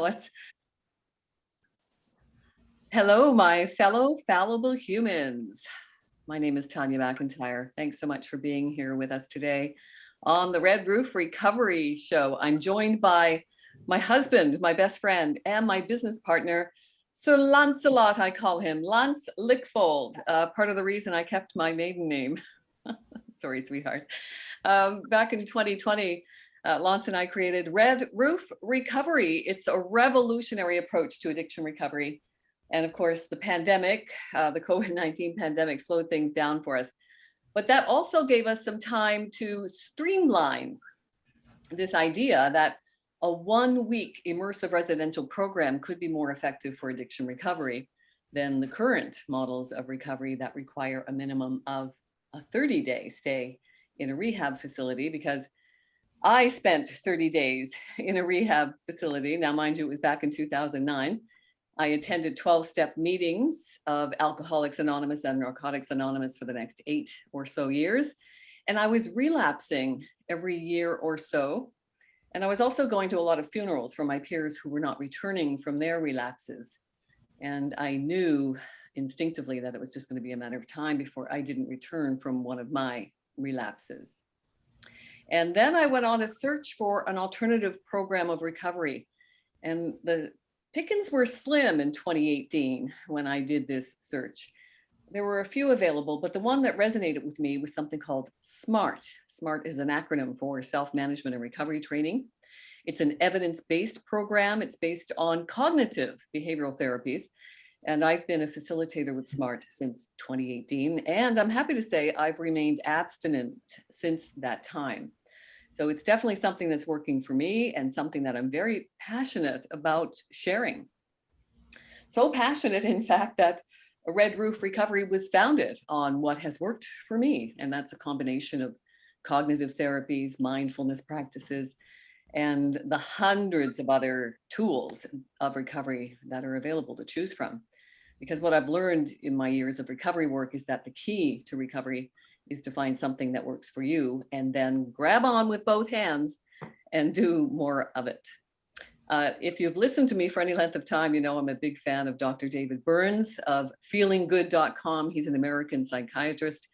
Let's. Hello, my fellow fallible humans. My name is Tanya McIntyre. Thanks so much for being here with us today on the Red Roof Recovery Show. I'm joined by my husband, my best friend, and my business partner, Sir Lancelot, I call him, Lance Lickfold, part of the reason I kept my maiden name. Sorry, sweetheart. Back in 2020, Lance and I created Red Roof Recovery. It's a revolutionary approach to addiction recovery. And of course, the pandemic, the COVID-19 pandemic slowed things down for us. But that also gave us some time to streamline this idea that a 1-week immersive residential program could be more effective for addiction recovery than the current models of recovery that require a minimum of a 30-day stay in a rehab facility, because I spent 30 days in a rehab facility. Now, mind you, it was back in 2009. I attended 12-step meetings of Alcoholics Anonymous and Narcotics Anonymous for the next 8 or so years. And I was relapsing every year or so. And I was also going to a lot of funerals for my peers who were not returning from their relapses. And I knew instinctively that it was just going to be a matter of time before I didn't return from one of my relapses. And then I went on to search for an alternative program of recovery. And the pickings were slim in 2018 when I did this search. There were a few available, but the one that resonated with me was something called SMART. SMART is an acronym for Self-Management and Recovery Training. It's an evidence-based program. It's based on cognitive behavioral therapies. And I've been a facilitator with SMART since 2018. And I'm happy to say I've remained abstinent since that time. So it's definitely something that's working for me and something that I'm very passionate about sharing. So passionate, in fact, that a Red Roof Recovery was founded on what has worked for me. And that's a combination of cognitive therapies, mindfulness practices, and the hundreds of other tools of recovery that are available to choose from. Because what I've learned in my years of recovery work is that the key to recovery is to find something that works for you and then grab on with both hands and do more of it. If you've listened to me for any length of time, you know I'm a big fan of Dr. David Burns of feelinggood.com. He's an American psychiatrist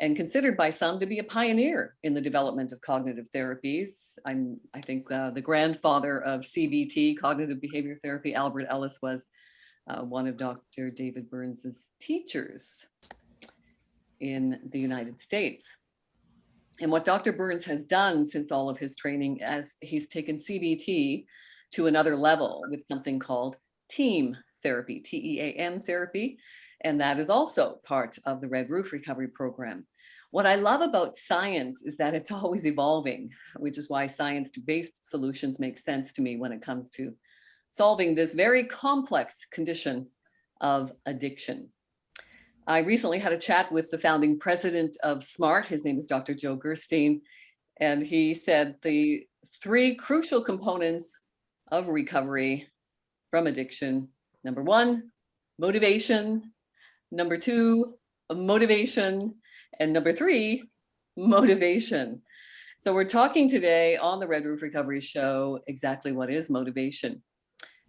and considered by some to be a pioneer in the development of cognitive therapies. I think the grandfather of CBT, cognitive behavior therapy. Albert Ellis was one of Dr. David Burns's teachers in the United States. And what Dr. Burns has done since all of his training, as he's taken CBT to another level with something called team therapy, TEAM therapy, and that is also part of the Red Roof Recovery Program. What I love about science is that it's always evolving, which is why science-based solutions make sense to me when it comes to solving this very complex condition of addiction. I recently had a chat with the founding president of SMART. His name is Dr. Joe Gerstein, and he said the 3 crucial components of recovery from addiction: number 1, motivation; number 2, motivation; and number 3, motivation. So we're talking today on the Red Roof Recovery Show exactly what is motivation.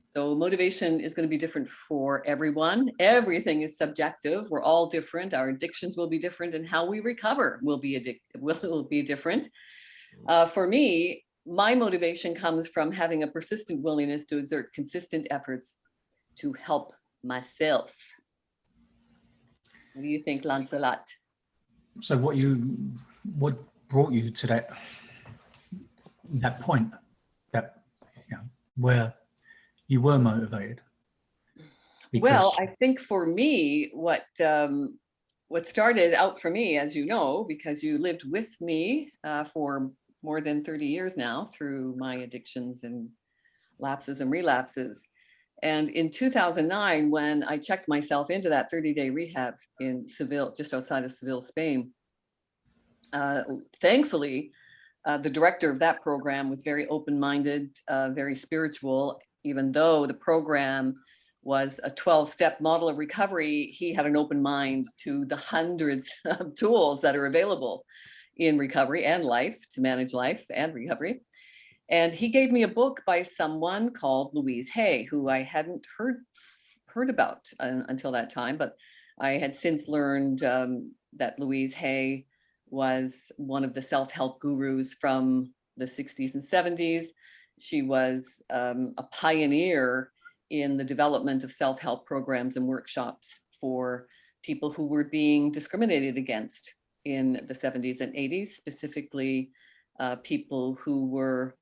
So motivation is going to be different for everyone. Everything is subjective. We're all different. Our addictions will be different, and how we recover will be different. For me, my motivation comes from having a persistent willingness to exert consistent efforts to help myself. What do you think, Lancelot? So what brought you to that point, that where you were motivated? Well, I think for me, what started out for me, as you know, because you lived with me for more than 30 years now through my addictions and lapses and relapses. And in 2009, when I checked myself into that 30-day rehab in Seville, just outside of Seville, Spain, thankfully, the director of that program was very open-minded, very spiritual. Even though the program was a 12-step model of recovery, he had an open mind to the hundreds of tools that are available in recovery and life, to manage life and recovery. And he gave me a book by someone called Louise Hay, who I hadn't heard about until that time, but I had since learned that Louise Hay was one of the self-help gurus from the 60s and 70s. She was a pioneer in the development of self-help programs and workshops for people who were being discriminated against in the 70s and 80s, specifically people who were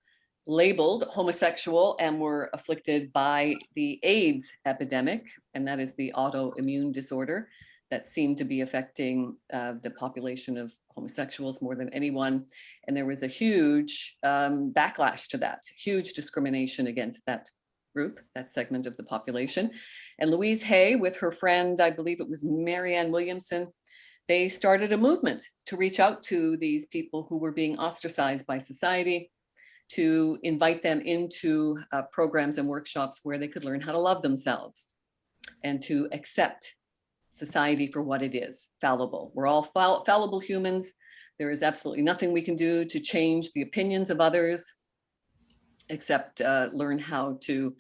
labeled homosexual and were afflicted by the AIDS epidemic, and that is the autoimmune disorder that seemed to be affecting the population of homosexuals more than anyone. And there was a huge backlash to that, huge discrimination against that group, that segment of the population. And Louise Hay, with her friend, I believe it was Marianne Williamson, they started a movement to reach out to these people who were being ostracized by society, to invite them into programs and workshops where they could learn how to love themselves and to accept society for what it is, fallible. We're all fallible humans. There is absolutely nothing we can do to change the opinions of others, except learn how to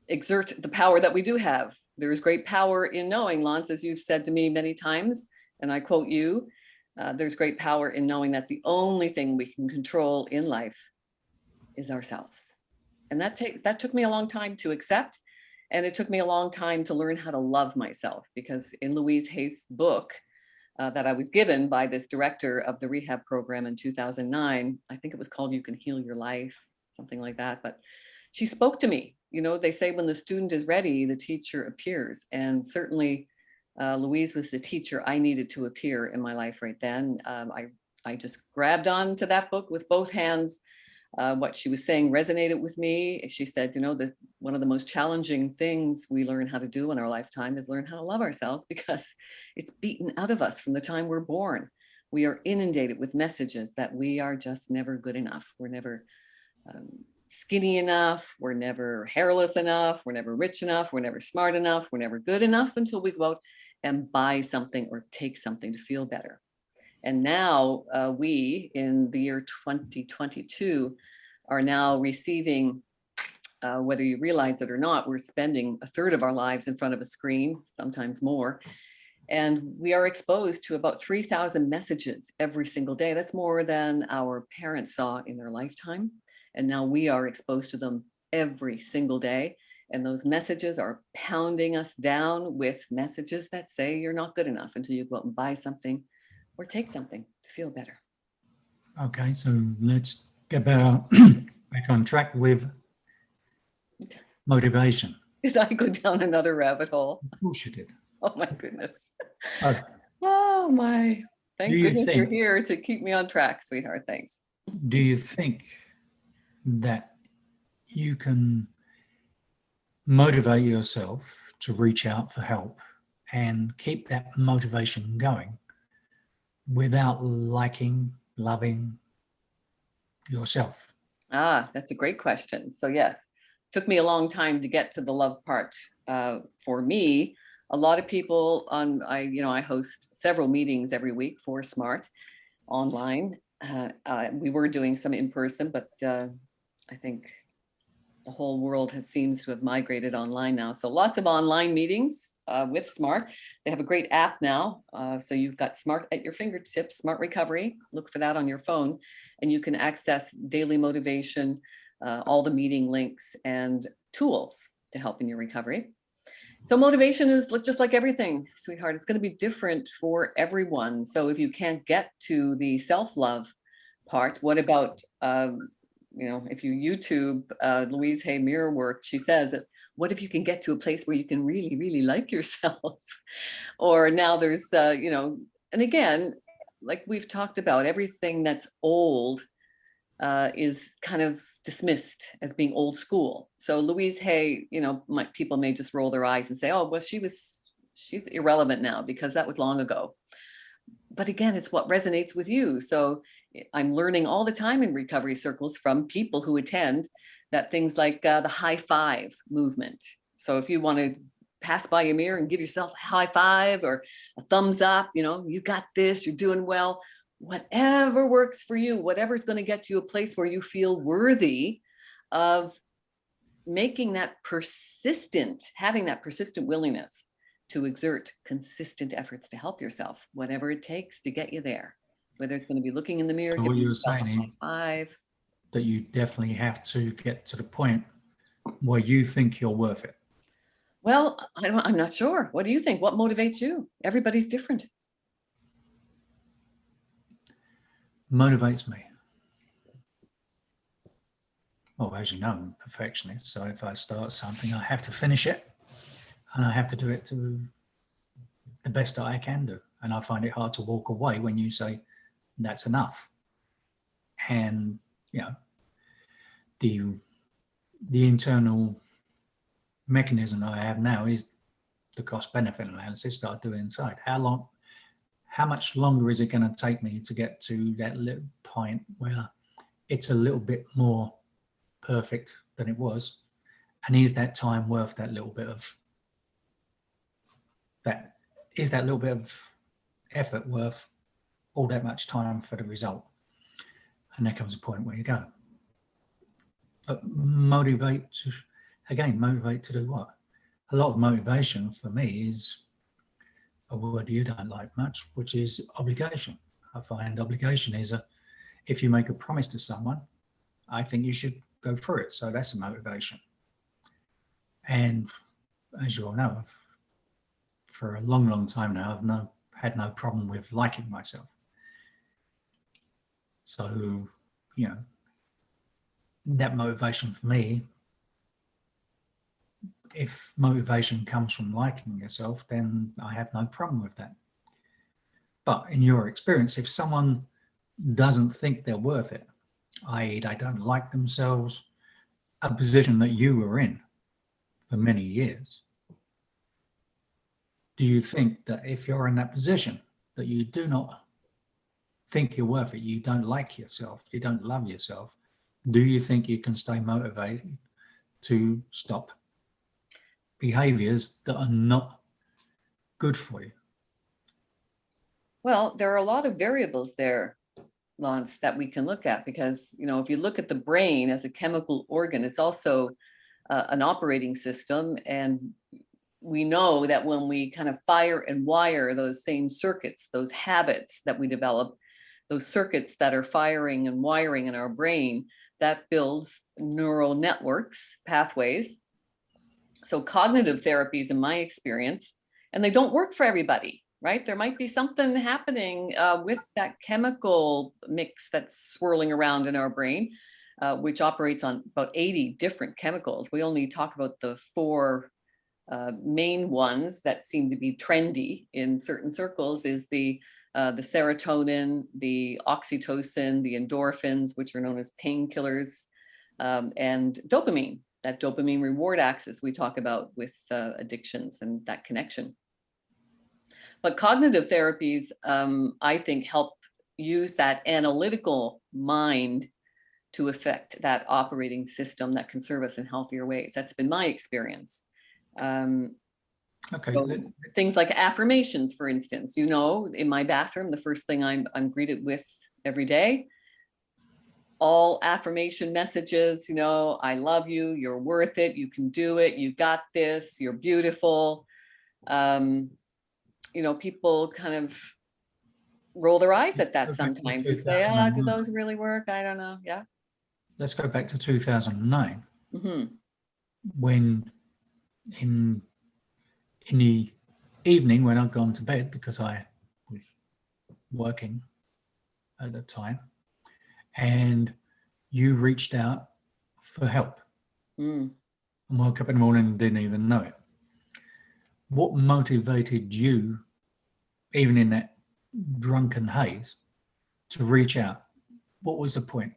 exert the power that we do have. There is great power in knowing, Lance, as you've said to me many times, and I quote you, there's great power in knowing that the only thing we can control in life is ourselves. And that took me a long time to accept. And it took me a long time to learn how to love myself, because in Louise Hay's book that I was given by this director of the rehab program in 2009, I think it was called You Can Heal Your Life, something like that. But she spoke to me. You know, they say when the student is ready, the teacher appears. And certainly Louise was the teacher I needed to appear in my life right then. I just grabbed on to that book with both hands. What she was saying resonated with me. She said, you know, one of the most challenging things we learn how to do in our lifetime is learn how to love ourselves, because it's beaten out of us from the time we're born. We are inundated with messages that we are just never good enough. We're never skinny enough. We're never hairless enough. We're never rich enough. We're never smart enough. We're never good enough until we go out and buy something or take something to feel better. And now we, in the year 2022, are now receiving, whether you realize it or not, we're spending a third of our lives in front of a screen, sometimes more. And we are exposed to about 3,000 messages every single day. That's more than our parents saw in their lifetime. And now we are exposed to them every single day. And those messages are pounding us down with messages that say you're not good enough until you go out and buy something or take something to feel better. Okay, so let's get back on track with motivation. Did I go down another rabbit hole? Of course you did. Oh my goodness. So, Oh my. Thank Do you goodness you're think- here to keep me on track, sweetheart. Thanks. do you think that you can motivate yourself to reach out for help and keep that motivation going without liking, loving yourself? That's a great question. So yes, took me a long time to get to the love part. For me, a lot of people I host several meetings every week for SMART online. We were doing some in person, but I think the whole world seems to have migrated online now. So lots of online meetings with SMART. They have a great app now. So you've got SMART at your fingertips, SMART Recovery. Look for that on your phone. And you can access daily motivation, all the meeting links and tools to help in your recovery. So motivation is just like everything, sweetheart. It's going to be different for everyone. So if you can't get to the self-love part, what about if you YouTube Louise Hay mirror work, she says that what if you can get to a place where you can really, really like yourself? Or now there's, and again, like we've talked about, everything that's old is kind of dismissed as being old school. So Louise Hay, people may just roll their eyes and say, oh, well, she's irrelevant now because that was long ago. But again, it's what resonates with you. So I'm learning all the time in recovery circles from people who attend that things like the high five movement. So if you want to pass by a mirror and give yourself a high five or a thumbs up, you got this, you're doing well. whatever works for you, whatever's going to get you a place where you feel worthy of making that persistent, having that persistent willingness to exert consistent efforts to help yourself, whatever it takes to get you there. Whether it's going to be looking in the mirror, So what giving you were yourself a saying high is five. that you definitely have to get to the point where you think you're worth it. Well, I'm not sure. What do you think? What motivates you? Everybody's different. Motivates me. Well, as you know, I'm a perfectionist. So if I start something, I have to finish it, and I have to do it to the best that I can do. And I find it hard to walk away when you say that's enough. And you know, the internal mechanism I have now is the cost benefit analysis that I do inside. How much longer is it going to take me to get to that little point where it's a little bit more perfect than it was? And is that time worth that little bit of that? Is that little bit of effort worth all that much time for the result? And there comes a point where you go. But motivate to do what? A lot of motivation for me is a word you don't like much, which is obligation. I find obligation is if you make a promise to someone, I think you should go through it. So that's a motivation. And as you all know, for a long, long time now, I've had no problem with liking myself. So, you know, that motivation for me, if motivation comes from liking yourself, then I have no problem with that. But in your experience, if someone doesn't think they're worth it, i.e., they don't like themselves, a position that you were in for many years, do you think that if you're in that position that you do not think you're worth it, you don't like yourself, you don't love yourself, do you think you can stay motivated to stop behaviors that are not good for you? Well, there are a lot of variables there, Lance, that we can look at because, you know, if you look at the brain as a chemical organ, it's also an operating system. And we know that when we kind of fire and wire those same circuits, those habits that we develop, those circuits that are firing and wiring in our brain, that builds neural networks, pathways. So cognitive therapies, in my experience, and they don't work for everybody, right? There might be something happening with that chemical mix that's swirling around in our brain, which operates on about 80 different chemicals. We only talk about the four main ones that seem to be trendy in certain circles is the serotonin, the oxytocin, the endorphins, which are known as painkillers, and dopamine, that dopamine reward axis we talk about with addictions and that connection. But cognitive therapies, I think, help use that analytical mind to affect that operating system that can serve us in healthier ways. That's been my experience. Okay. So things like affirmations, for instance, you know, in my bathroom, the first thing I'm greeted with every day, all affirmation messages, you know, I love you, you're worth it, you can do it, you got this, you're beautiful. You know, people kind of roll their eyes at that sometimes and say, ah, do those really work? I don't know. Yeah. Let's go back to 2009, when in the evening when I'd gone to bed because I was working at the time, and you reached out for help and woke up in the morning and didn't even know it. What motivated you, even in that drunken haze, to reach out? What was the point?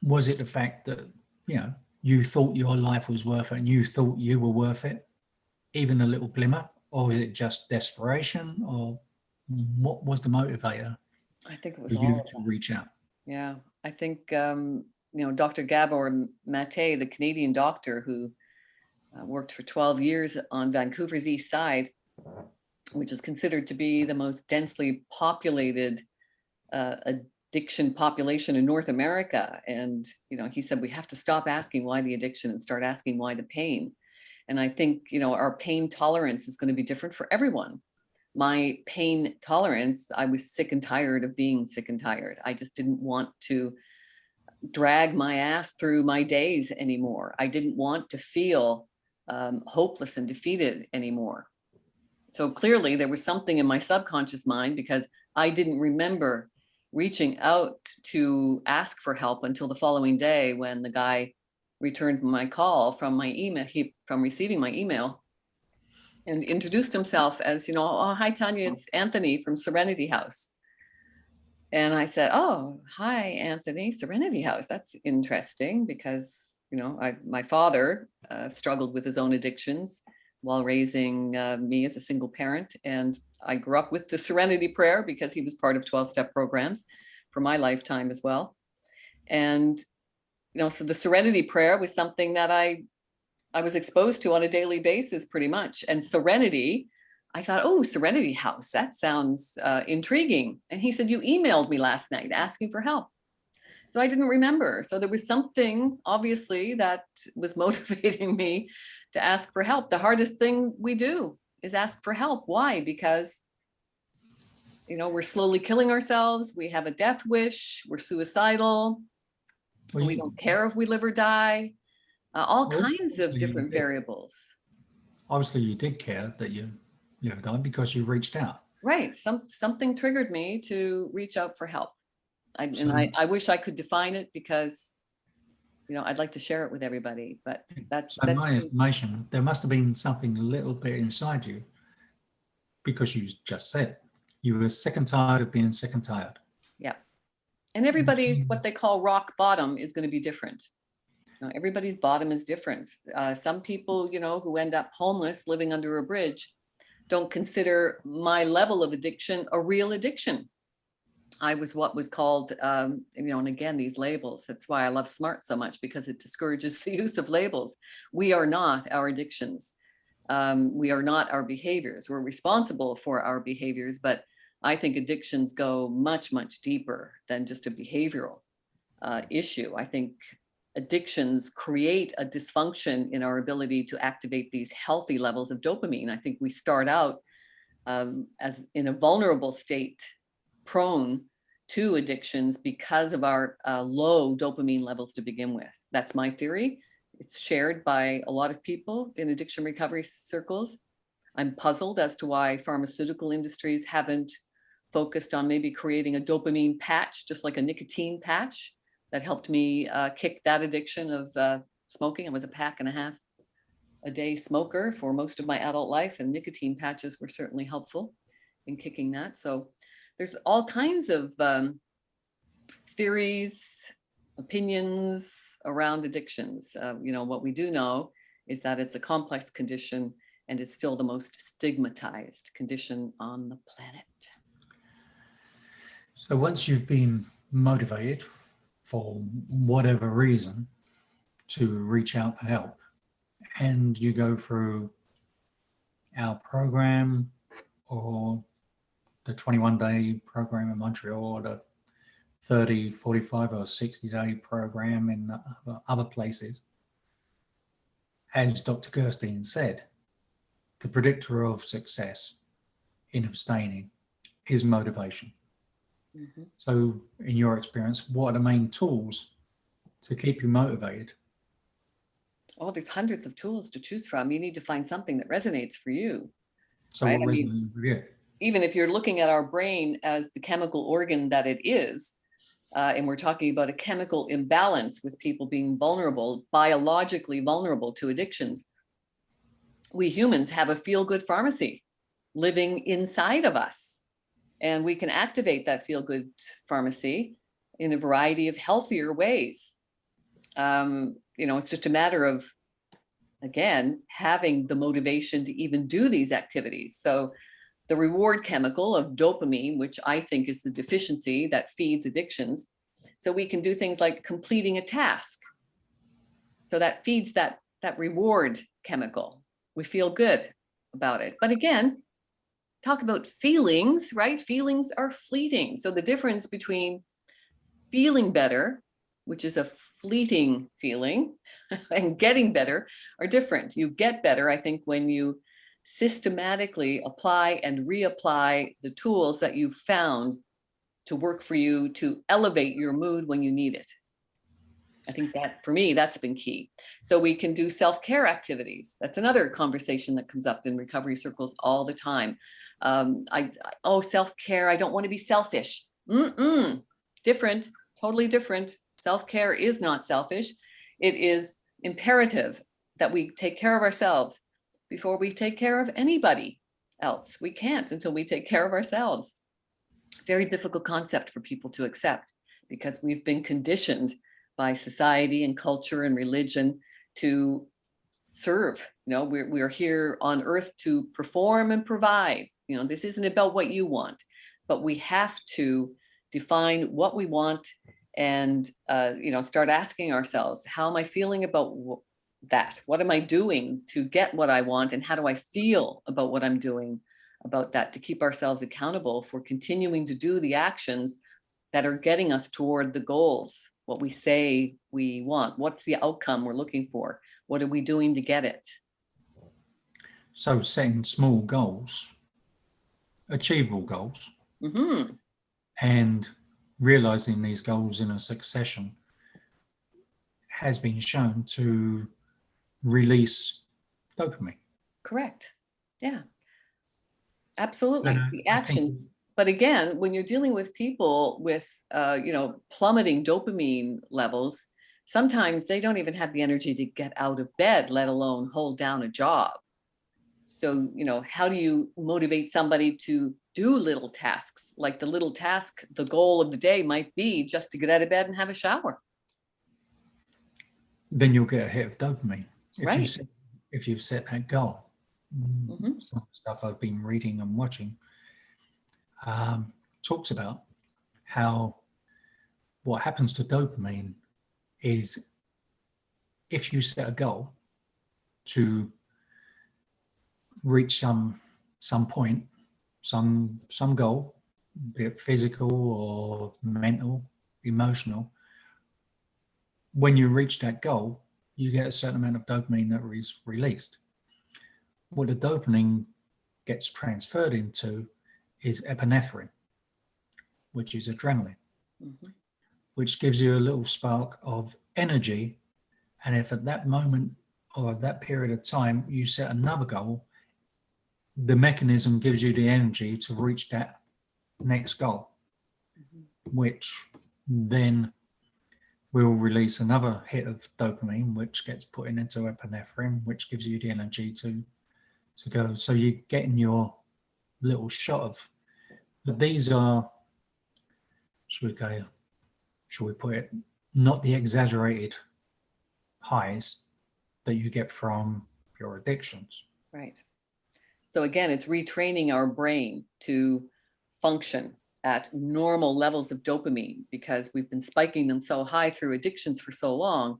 Was it the fact that, you know, you thought your life was worth it and you thought you were worth it, even a little glimmer, or was it just desperation, or what was the motivator? I think it was for you all. to reach out? Yeah, I think you know, Dr. Gabor Mate, the Canadian doctor who worked for 12 years on Vancouver's east side, which is considered to be the most densely populated addiction population in North America. And, he said, we have to stop asking why the addiction and start asking why the pain. And I think, our pain tolerance is going to be different for everyone. My pain tolerance, I was sick and tired of being sick and tired. I just didn't want to drag my ass through my days anymore. I didn't want to feel hopeless and defeated anymore. So clearly there was something in my subconscious mind, because I didn't remember reaching out to ask for help until the following day, when the guy returned my call from my email, from receiving my email, and introduced himself as, oh, hi, Tanya, it's Anthony from Serenity House. And I said, oh, hi, Anthony, Serenity House. That's interesting, because, my father struggled with his own addictions while raising me as a single parent. And I grew up with the Serenity Prayer, because he was part of 12-step programs for my lifetime as well. And, so the Serenity Prayer was something that I was exposed to on a daily basis, pretty much. And serenity, I thought, oh, Serenity House, that sounds intriguing. And he said, you emailed me last night asking for help. So I didn't remember. So there was something, obviously, that was motivating me to ask for help. The hardest thing we do is ask for help. Why? Because, we're slowly killing ourselves. We have a death wish. We're suicidal. Well, We don't care if we live or die. All well, kinds of obviously you different did. variables. Obviously, you did care that you have died, because you reached out. Right. Something triggered me to reach out for help. So- I wish I could define it, because, I'd like to share it with everybody, but that's So my estimation, there must have been something a little bit inside you, because you just said you were sick and tired of being sick and tired. yeah. And everybody's, Okay. what they call rock bottom, is going to be different. Everybody's bottom is different. Some people, who end up homeless, living under a bridge, don't consider my level of addiction a real addiction. I was what was called, and again, these labels, that's why I love SMART so much, because it discourages the use of labels. We are not our addictions. We are not our behaviors. We're responsible for our behaviors, but I think addictions go much, much deeper than just a behavioral issue. I think addictions create a dysfunction in our ability to activate these healthy levels of dopamine. I think we start out as in a vulnerable state, prone to addictions because of our low dopamine levels to begin with. That's my theory. It's shared by a lot of people in addiction recovery circles. I'm puzzled as to why pharmaceutical industries haven't focused on maybe creating a dopamine patch, just like a nicotine patch, that helped me kick that addiction of smoking. I was a pack and a half a day smoker for most of my adult life, and nicotine patches were certainly helpful in kicking that. So there's all kinds of theories, opinions around addictions. What we do know is that it's a complex condition, and it's still the most stigmatized condition on the planet. So once you've been motivated for whatever reason to reach out for help, and you go through our program, or the 21-day program in Montreal, or the 30, 45 or 60-day program in other places, as Dr. Gerstein said, the predictor of success in abstaining is motivation. Mm-hmm. So in your experience, what are the main tools to keep you motivated? Oh, there's hundreds of tools to choose from. You need to find something that resonates for you. So right? what resonates with you? Even if you're looking at our brain as the chemical organ that it is, and we're talking about a chemical imbalance with people being vulnerable, biologically vulnerable to addictions, we humans have a feel-good pharmacy living inside of us. And we can activate that feel-good pharmacy in a variety of healthier ways. It's just a matter of, again, having the motivation to even do these activities. So the reward chemical of dopamine, which I think is the deficiency that feeds addictions. So we can do things like completing a task. So that feeds that reward chemical. We feel good about it. But again, talk about feelings, right? Feelings are fleeting. So the difference between feeling better, which is a fleeting feeling, and getting better are different. You get better, I think, when you systematically apply and reapply the tools that you found to work for you to elevate your mood when you need it. I think that for me, that's been key. So we can do self-care activities. That's another conversation that comes up in recovery circles all the time. Oh, self-care, I don't want to be selfish. Different, totally different. Self-care is not selfish. It is imperative that we take care of ourselves before we take care of anybody else. We can't until we take care of ourselves. Very difficult concept for people to accept because we've been conditioned by society and culture and religion to serve. We're here on earth to perform and provide. This isn't about what you want, but we have to define what we want and start asking ourselves, how am I feeling about that? What am I doing to get what I want, and how do I feel about what I'm doing about that, to keep ourselves accountable for continuing to do the actions that are getting us toward the goals, what we say we want, what's the outcome we're looking for, what are we doing to get it? So setting small goals, achievable goals, and realizing these goals in a succession has been shown to release dopamine. Correct. Yeah, absolutely. And The actions. But again, when you're dealing with people with, plummeting dopamine levels, sometimes they don't even have the energy to get out of bed, let alone hold down a job. So, how do you motivate somebody to do little tasks? Like the little task, the goal of the day might be just to get out of bed and have a shower. Then you'll get a hit of dopamine. Right. If you've set that goal. Some stuff I've been reading and watching talks about how what happens to dopamine is if you set a goal to reach some point, some goal, be it physical or mental, emotional, when you reach that goal, you get a certain amount of dopamine that is released. What the dopamine gets transferred into is epinephrine, which is adrenaline, which gives you a little spark of energy. And if at that moment or at that period of time you set another goal, the mechanism gives you the energy to reach that next goal, which then will release another hit of dopamine, which gets put into epinephrine, which gives you the energy to go. So you're getting your little shot of, but these are, should we put it, not the exaggerated highs that you get from your addictions. Right. So again, it's retraining our brain to function at normal levels of dopamine because we've been spiking them so high through addictions for so long.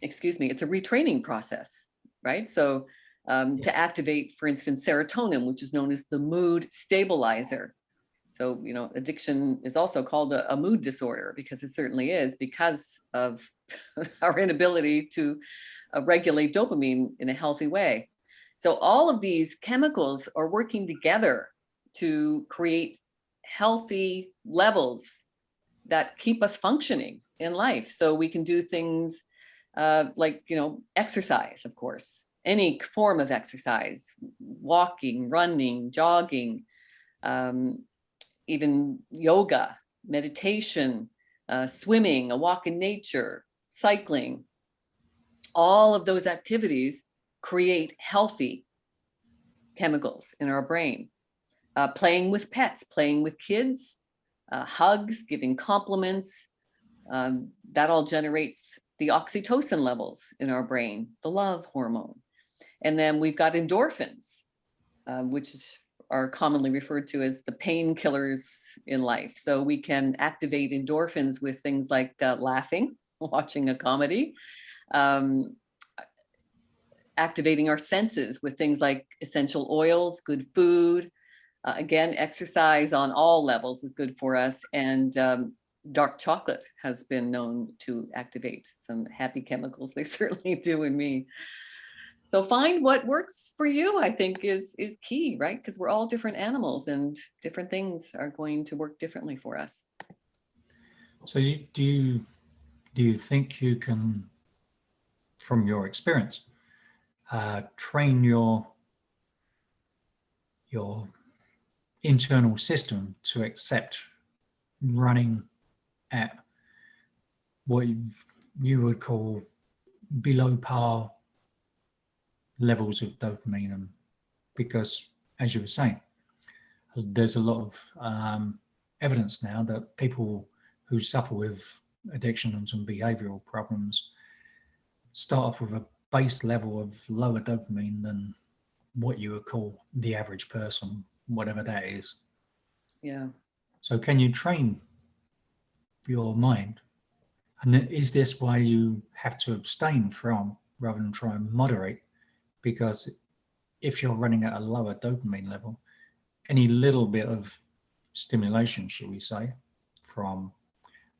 It's a retraining process, right? So to activate, for instance, serotonin, which is known as the mood stabilizer. So, addiction is also called a mood disorder because it certainly is, because of our inability to regulate dopamine in a healthy way. So all of these chemicals are working together to create healthy levels that keep us functioning in life. So we can do things like, exercise, of course, any form of exercise, walking, running, jogging, even yoga, meditation, swimming, a walk in nature, cycling. All of those activities create healthy chemicals in our brain. Playing with pets, playing with kids, hugs, giving compliments, that all generates the oxytocin levels in our brain, the love hormone. And then we've got endorphins, which are commonly referred to as the painkillers in life. So we can activate endorphins with things like laughing, watching a comedy, activating our senses with things like essential oils, good food, Again, exercise on all levels is good for us. And dark chocolate has been known to activate some happy chemicals. They certainly do in me. So find what works for you, I think is key, right? Because we're all different animals and different things are going to work differently for us. So do you think you can, from your experience, train your internal system to accept running at what you would call below par levels of dopamine? And because, as you were saying, there's a lot of evidence now that people who suffer with addictions and behavioral problems start off with a base level of lower dopamine than what you would call the average person, whatever that is. Yeah. So can you train your mind? And is this why you have to abstain from rather than try and moderate? Because if you're running at a lower dopamine level, any little bit of stimulation, shall we say, from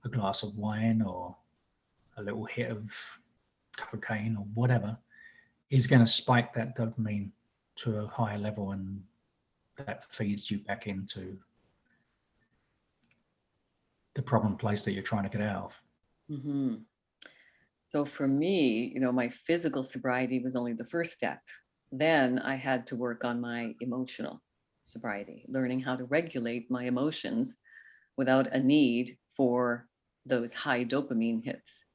a glass of wine or a little hit of cocaine or whatever, is going to spike that dopamine to a higher level, and that feeds you back into the problem place that you're trying to get out of. Mm-hmm. So for me, my physical sobriety was only the first step. Then I had to work on my emotional sobriety, learning how to regulate my emotions without a need for those high dopamine hits.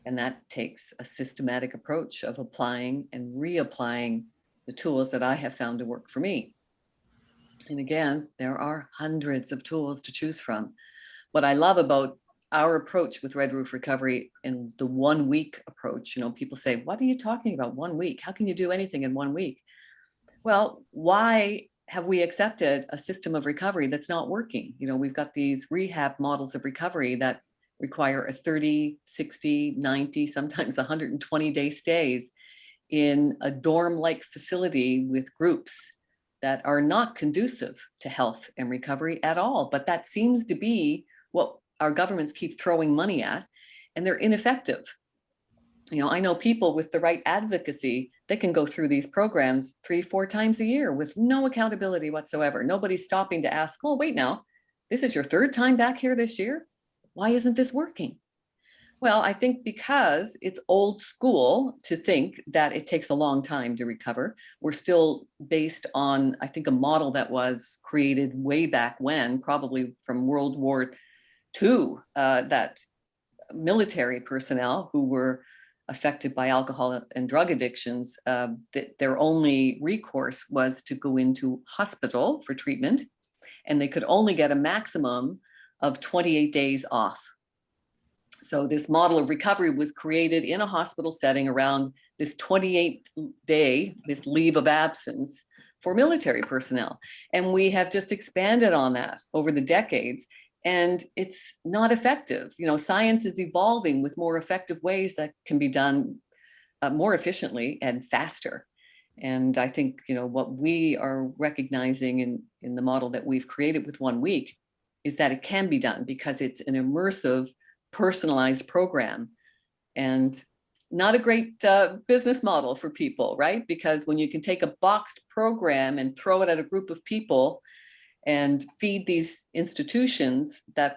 And that takes a systematic approach of applying and reapplying the tools that I have found to work for me. And again, there are hundreds of tools to choose from. What I love about our approach with Red Roof Recovery and the 1 week approach, people say, what are you talking about 1 week? How can you do anything in 1 week? Well, why have we accepted a system of recovery that's not working? We've got these rehab models of recovery that require a 30, 60, 90, sometimes 120-day stays in a dorm-like facility with groups that are not conducive to health and recovery at all. But that seems to be what our governments keep throwing money at, and they're ineffective. I know people with the right advocacy, they can go through these programs 3-4 times a year with no accountability whatsoever. Nobody's stopping to ask, oh, wait now, this is your third time back here this year? Why isn't this working? Well, I think because it's old school to think that it takes a long time to recover. We're still based on, I think, a model that was created way back when, probably from World War II, that military personnel who were affected by alcohol and drug addictions, that their only recourse was to go into hospital for treatment, and they could only get a maximum of 28 days off. So this model of recovery was created in a hospital setting around this 28-day, this leave of absence for military personnel. And we have just expanded on that over the decades, and it's not effective. Science is evolving with more effective ways that can be done more efficiently and faster. And I think, what we are recognizing in the model that we've created with 1 week is that it can be done because it's an immersive, personalized program, and not a great business model for people, right? Because when you can take a boxed program and throw it at a group of people and feed these institutions that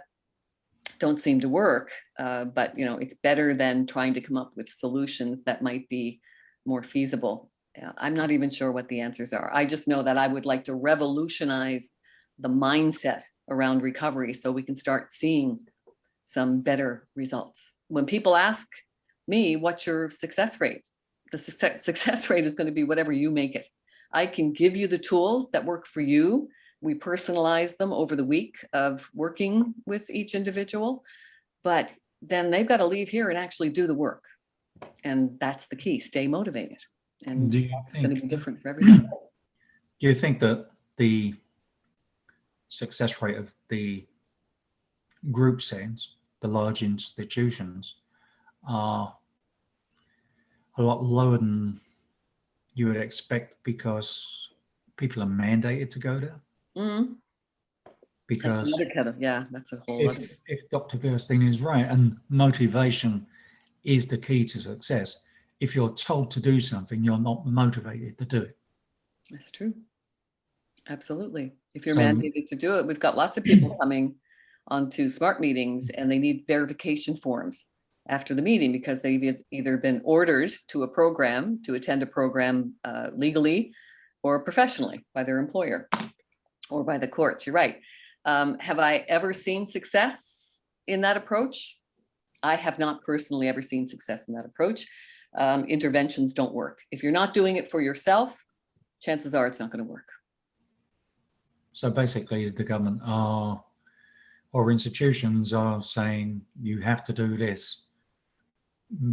don't seem to work, but it's better than trying to come up with solutions that might be more feasible. I'm not even sure what the answers are. I just know that I would like to revolutionize the mindset around recovery so we can start seeing some better results. When people ask me, what's your success rate? The success rate is going to be whatever you make it. I can give you the tools that work for you. We personalize them over the week of working with each individual, but then they've got to leave here and actually do the work. And that's the key, stay motivated. And it's going to be different for everybody. Do you think that the success rate of the group settings, the large institutions, are a lot lower than you would expect because people are mandated to go there? Mm, that's because another kind of, yeah, that's a whole other. if Dr. Gerstein is right and motivation is the key to success, if you're told to do something, you're not motivated to do it. That's true. Absolutely. If you're So mandated to do it, we've got lots of people coming onto smart meetings and they need verification forms after the meeting because they've either been ordered to a program, to attend a program legally or professionally by their employer or by the courts. You're right. Have I ever seen success in that approach? I have not personally ever seen success in that approach. Interventions don't work. If you're not doing it for yourself, chances are it's not going to work. So basically the government are, or institutions are saying you have to do this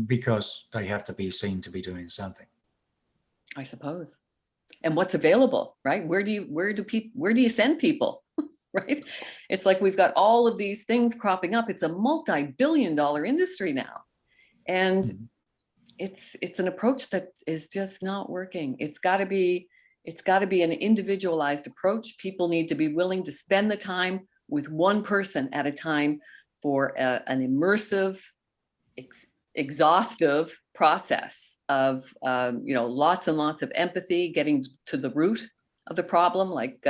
because they have to be seen to be doing something. I suppose. And what's available, right? Where do you send people? Right? It's like we've got all of these things cropping up. It's a multi-billion-dollar industry now. And it's an approach that is just not working. It's got to be an individualized approach. People need to be willing to spend the time with one person at a time for an immersive, exhaustive process of lots and lots of empathy, getting to the root of the problem. Like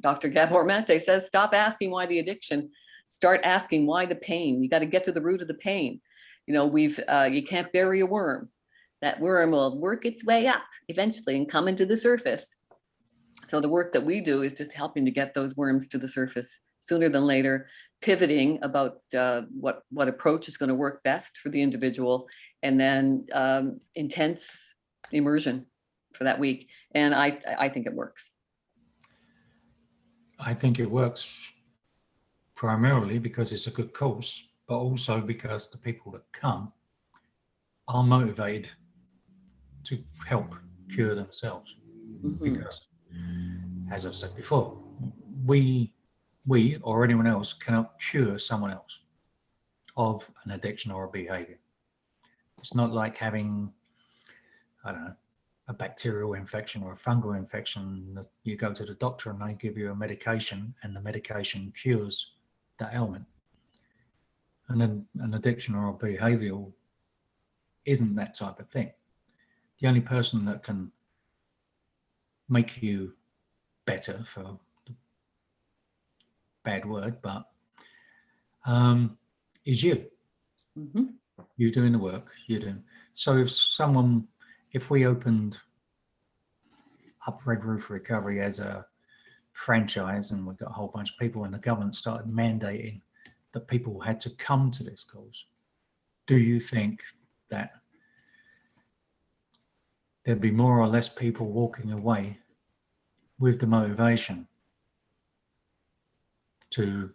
Dr. Gabor Mate says, stop asking why the addiction, start asking why the pain. You got to get to the root of the pain. You can't bury a worm. That worm will work its way up eventually and come into the surface. So the work that we do is just helping to get those worms to the surface sooner than later, pivoting about what approach is going to work best for the individual, and then intense immersion for that week. And I think it works. I think it works primarily because it's a good course, but also because the people that come are motivated to help cure themselves. Mm-hmm. Because, as I've said before, we or anyone else cannot cure someone else of an addiction or a behavior. It's not like having, I don't know, a bacterial infection or a fungal infection that you go to the doctor and they give you a medication and the medication cures that ailment. And then an addiction or a behavioral isn't that type of thing. The only person that can make you better, for the bad word, but is you. Mm-hmm. You doing the work, you doing. So if we opened up Red Roof Recovery as a franchise and we've got a whole bunch of people and the government started mandating that people had to come to this course, do you think that there'd be more or less people walking away with the motivation to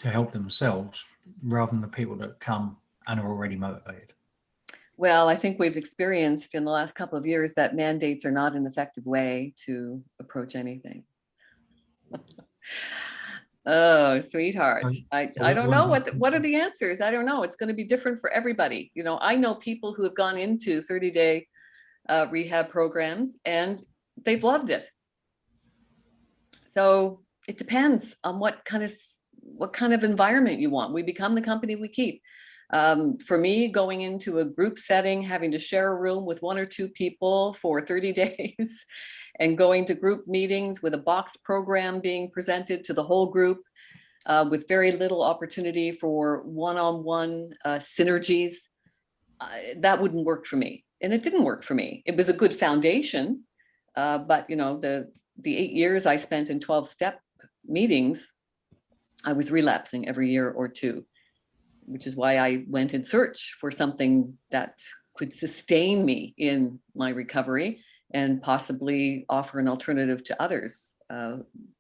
help themselves rather than the people that come and are already motivated? Well, I think we've experienced in the last couple of years that mandates are not an effective way to approach anything. Oh, sweetheart. I don't know what are the answers. I don't know. It's going to be different for everybody. I know people who have gone into 30-day rehab programs and they've loved it. So it depends on what kind of environment you want. We become the company we keep. For me, going into a group setting, having to share a room with one or two people for 30 days and going to group meetings with a boxed program being presented to the whole group with very little opportunity for one-on-one synergies, that wouldn't work for me. And it didn't work for me. It was a good foundation, but the 8 years I spent in 12-step meetings, I was relapsing every year or two, which is why I went in search for something that could sustain me in my recovery and possibly offer an alternative to others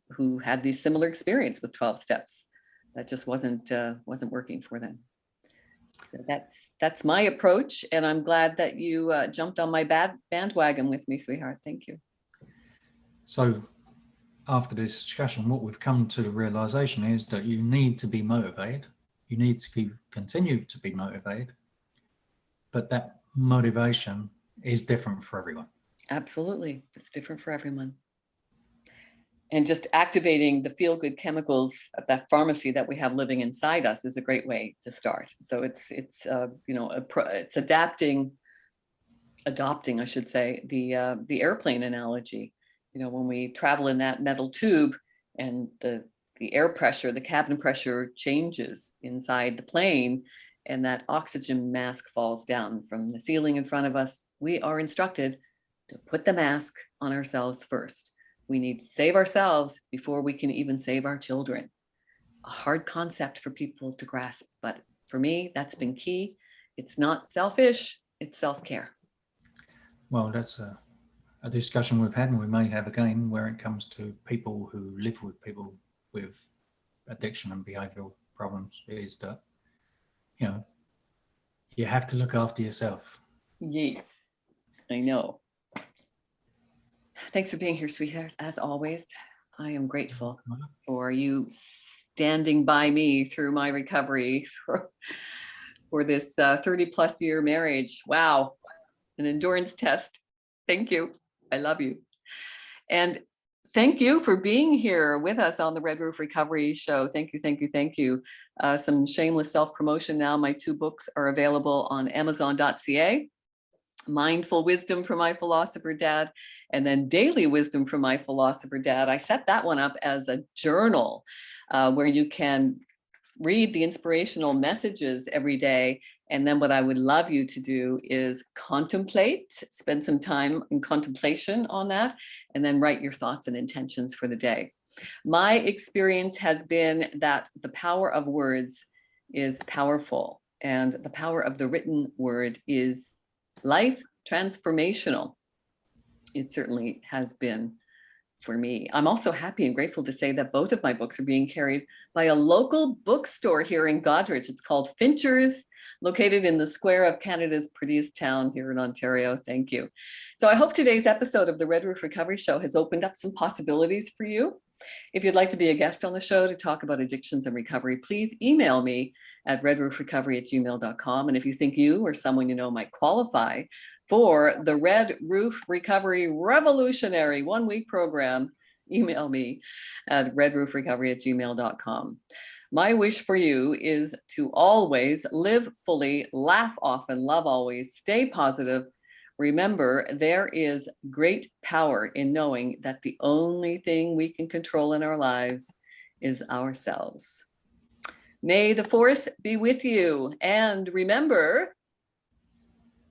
who had these similar experience with 12 steps that just wasn't working for them. So that's my approach, and I'm glad that you jumped on my bandwagon with me, sweetheart. Thank you. So after this discussion, what we've come to the realization is that you need to be motivated. You need to continue to be motivated, but that motivation is different for everyone. Absolutely. It's different for everyone. And just activating the feel-good chemicals at that pharmacy that we have living inside us is a great way to start. So it's it's adopting, I should say, the airplane analogy. You know, when we travel in that metal tube and the air pressure, the cabin pressure changes inside the plane, and that oxygen mask falls down from the ceiling in front of us, we are instructed to put the mask on ourselves first. We need to save ourselves before we can even save our children. A hard concept for people to grasp, but for me, that's been key. It's not selfish, it's self-care. Well, that's a discussion we've had, and we may have again, where it comes to people who live with people with addiction and behavioural problems, is that, you know, you have to look after yourself. Yes, I know. Thanks for being here, sweetheart. As always, I am grateful for you standing by me through my recovery for this 30 plus year marriage. Wow, an endurance test. Thank you. I love you. And thank you for being here with us on the Red Roof Recovery Show. Thank you, thank you, thank you. Some shameless self-promotion now. My 2 books are available on Amazon.ca. Mindful Wisdom from My Philosopher Dad, and then Daily Wisdom from My Philosopher Dad. I set that one up as a journal where you can read the inspirational messages every day. And then what I would love you to do is contemplate, spend some time in contemplation on that, and then write your thoughts and intentions for the day. My experience has been that the power of words is powerful, and the power of the written word is life transformational. It certainly has been for me. I'm also happy and grateful to say that both of my books are being carried by a local bookstore here in Goderich. It's called Fincher's, located in the square of Canada's prettiest town here in Ontario. Thank you. So I hope today's episode of the Red Roof Recovery Show has opened up some possibilities for you. If you'd like to be a guest on the show to talk about addictions and recovery, please email me at redroofrecovery@gmail.com. And if you think you or someone you know might qualify for the Red Roof Recovery Revolutionary 1-week program, email me at redroofrecovery@gmail.com. My wish for you is to always live fully, laugh often, love always, stay positive. Remember, there is great power in knowing that the only thing we can control in our lives is ourselves. May the force be with you, and remember,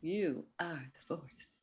you are the force.